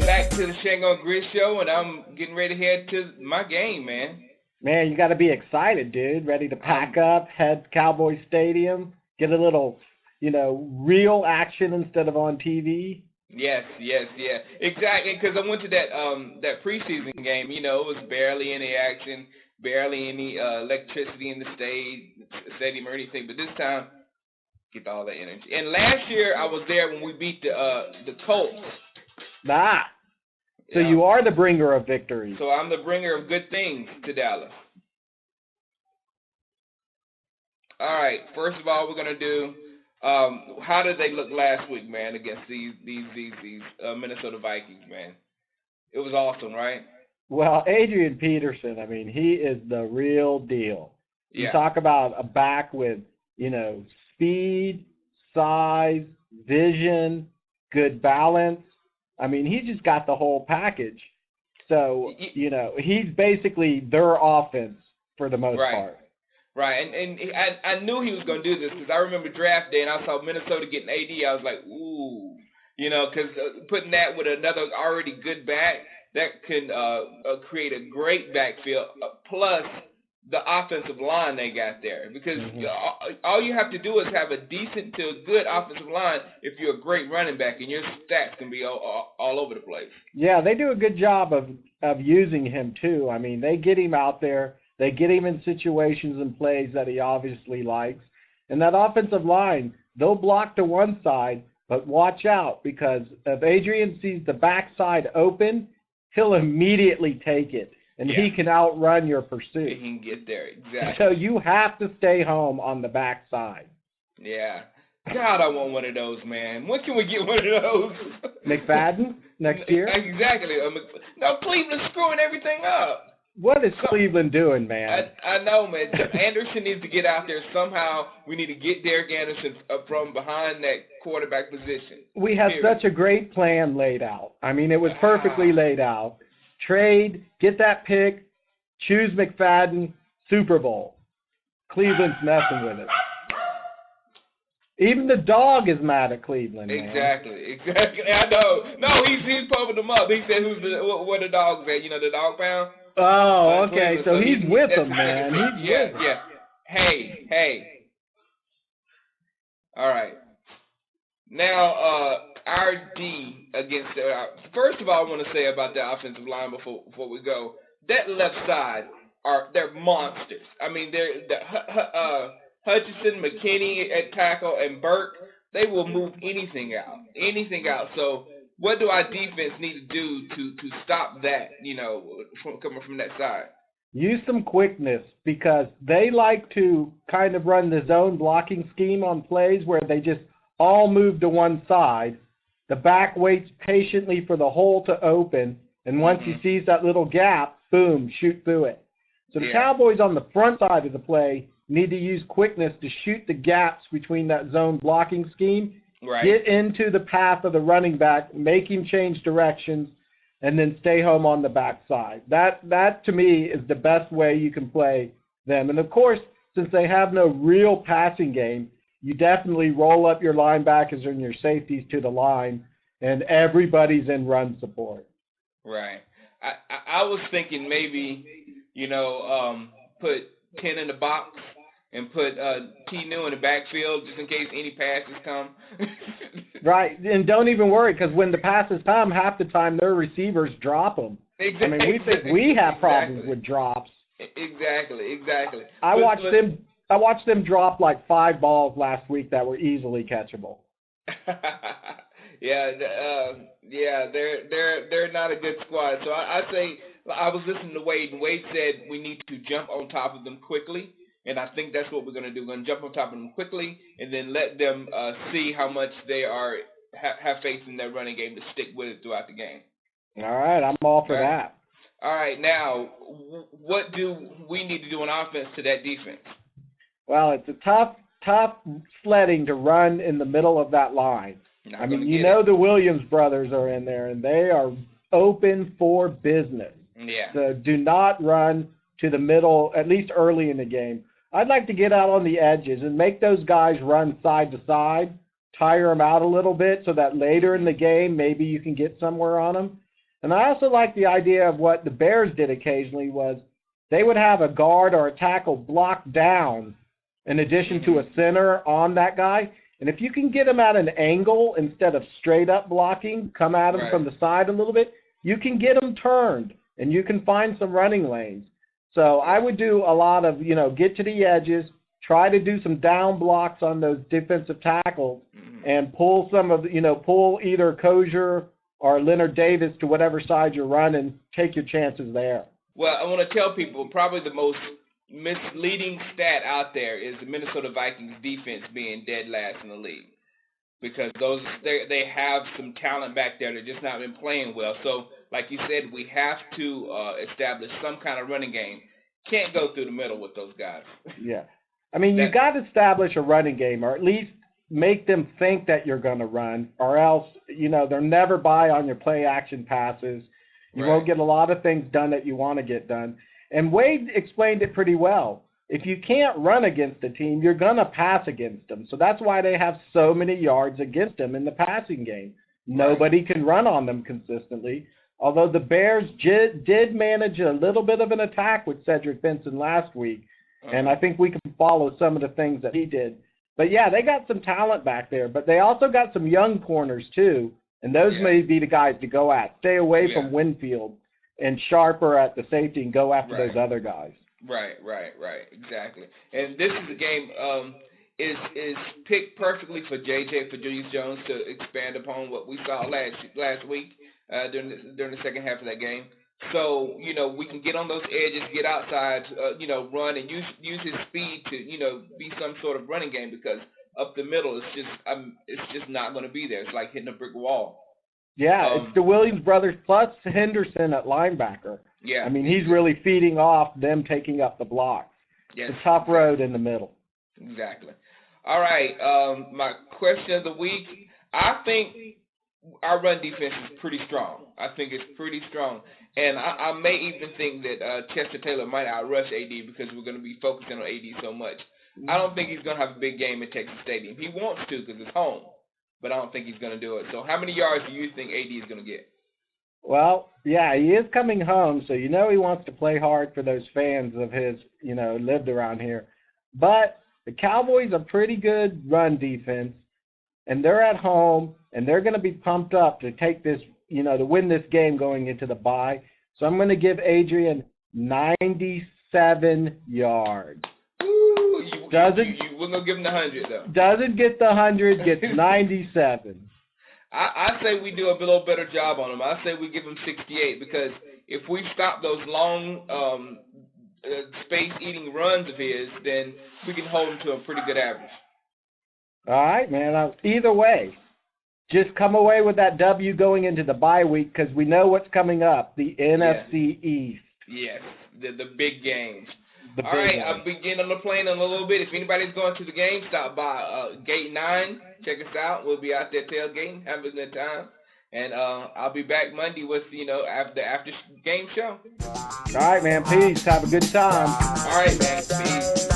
Back to the Shango and Grizz show, and I'm getting ready to head to my game, man. Man, you got to be excited, dude. Ready to pack up, head to Cowboys Stadium, get a little, real action instead of on TV. Yes, yeah, exactly. Because I went to that preseason game. It was barely any action, barely any electricity in the stadium or anything. But this time, get all that energy. And last year I was there when we beat the Colts. Ah, so you are the bringer of victory. So I'm the bringer of good things to Dallas. All right. First of all, we're gonna do. How did they look last week, man, against these Minnesota Vikings, man? It was awesome, right? Well, Adrian Peterson, I mean, he is the real deal. Yeah. You talk about a back with, speed, size, vision, good balance. I mean, he just got the whole package. So, he's basically their offense for the most part. Right, and I knew he was going to do this because I remember draft day and I saw Minnesota getting AD. I was like, ooh, because putting that with another already good back, that can create a great backfield, plus the offensive line they got there. Because all you have to do is have a decent to a good offensive line if you're a great running back, and your stats can be all over the place. Yeah, they do a good job of using him too. I mean, they get him out there. They get him in situations and plays that he obviously likes. And that offensive line, they'll block to one side, but watch out because if Adrian sees the backside open, he'll immediately take it, and he can outrun your pursuit. He can get there, exactly. So you have to stay home on the backside. Yeah. God, I want one of those, man. When can we get one of those? McFadden next year? Exactly. No, Cleveland's screwing everything up. What is Cleveland doing, man? I know, man. Anderson needs to get out there somehow. We need to get Derek Anderson from behind that quarterback position. We had such a great plan laid out. I mean, it was perfectly laid out. Trade, get that pick, choose McFadden, Super Bowl. Cleveland's messing with it. Even the dog is mad at Cleveland, man. Exactly. I know. No, he's pumping them up. He said, where the dog's at? The dog pound? Oh, okay. So he's with them, man. He's with them. Yeah. Hey. All right. Now, our D against first of all, I want to say about the offensive line before we go. That left side they're monsters. I mean, they're Hutchinson, McKinney at tackle, and Burke. They will move anything out. So what do our defense need to do to stop that, from coming from that side? Use some quickness because they like to kind of run the zone blocking scheme on plays where they just all move to one side. The back waits patiently for the hole to open, and once he sees that little gap, boom, shoot through it. So the Cowboys on the front side of the play need to use quickness to shoot the gaps between that zone blocking scheme. Right. Get into the path of the running back, make him change directions, and then stay home on the backside. That to me is the best way you can play them. And of course, since they have no real passing game, you definitely roll up your linebackers and your safeties to the line, and everybody's in run support. Right. I was thinking maybe, put 10 in the box and put T. New in the backfield just in case any passes come. Right, and don't even worry because when the passes come, half the time their receivers drop them. Exactly. I mean, we think we have problems with drops. Exactly. I watched them drop like 5 balls last week that were easily catchable. They're not a good squad. So I say I was listening to Wade, and Wade said we need to jump on top of them quickly. And I think that's what we're going to do. We're going to jump on top of them quickly and then let them see how much they have faith in their running game to stick with it throughout the game. All right, I'm all for that. All right, now, what do we need to do on offense to that defense? Well, it's a tough sledding to run in the middle of that line. I mean, the Williams brothers are in there, and they are open for business. Yeah. So do not run to the middle, at least early in the game. I'd like to get out on the edges and make those guys run side to side, tire them out a little bit so that later in the game maybe you can get somewhere on them. And I also like the idea of what the Bears did occasionally was they would have a guard or a tackle block down in addition to a center on that guy. And if you can get them at an angle instead of straight up blocking, come at them from the side a little bit, you can get them turned and you can find some running lanes. So I would do a lot of, get to the edges, try to do some down blocks on those defensive tackles and pull some of, pull either Kosher or Leonard Davis to whatever side you're running, take your chances there. Well, I want to tell people probably the most misleading stat out there is the Minnesota Vikings defense being dead last in the league, because they have some talent back there that just not been playing well. So, like you said, we have to establish some kind of running game. Can't go through the middle with those guys. Yeah. I mean, you got to establish a running game, or at least make them think that you're going to run, or else, they'll never buy on your play action passes. You won't get a lot of things done that you want to get done. And Wade explained it pretty well. If you can't run against a team, you're going to pass against them. So that's why they have so many yards against them in the passing game. Nobody can run on them consistently. Although the Bears did manage a little bit of an attack with Cedric Benson last week. And I think we can follow some of the things that he did. But, yeah, they got some talent back there. But they also got some young corners, too. And those may be the guys to go at. Stay away from Winfield and Sharper at the safety and go after those other guys. Right, exactly. And this is a game is picked perfectly for for Julius Jones to expand upon what we saw last week during the second half of that game. So, we can get on those edges, get outside, run and use his speed to, be some sort of running game, because up the middle it's just not going to be there. It's like hitting a brick wall. Yeah, it's the Williams brothers plus Henderson at linebacker. Yeah. I mean, he's really feeding off them taking up the blocks. Yes. It's a tough road in the middle. Exactly. All right, my question of the week, I think our run defense is pretty strong. I think it's pretty strong. And I may even think that Chester Taylor might outrush AD because we're going to be focusing on AD so much. I don't think he's going to have a big game at Texas Stadium. He wants to because it's home, but I don't think he's going to do it. So how many yards do you think AD is going to get? Well, yeah, he is coming home, so he wants to play hard for those fans of his, lived around here. But the Cowboys are pretty good run defense, and they're at home, and they're going to be pumped up to take this, to win this game going into the bye. So I'm going to give Adrian 97 yards. Ooh, you weren't going to give him the 100, though. Doesn't get the 100, gets 97. I say we do a little better job on him. I say we give him 68, because if we stop those long space-eating runs of his, then we can hold him to a pretty good average. All right, man. Either way, just come away with that W going into the bye week, because we know what's coming up, the NFC East. Yes, the big games. All right, I'll be getting on the plane in a little bit. If anybody's going to the game, stop by Gate 9. Check us out. We'll be out there tailgating, having a good time. And I'll be back Monday with, after game show. All right, man. Peace. Have a good time. All right, man. Peace.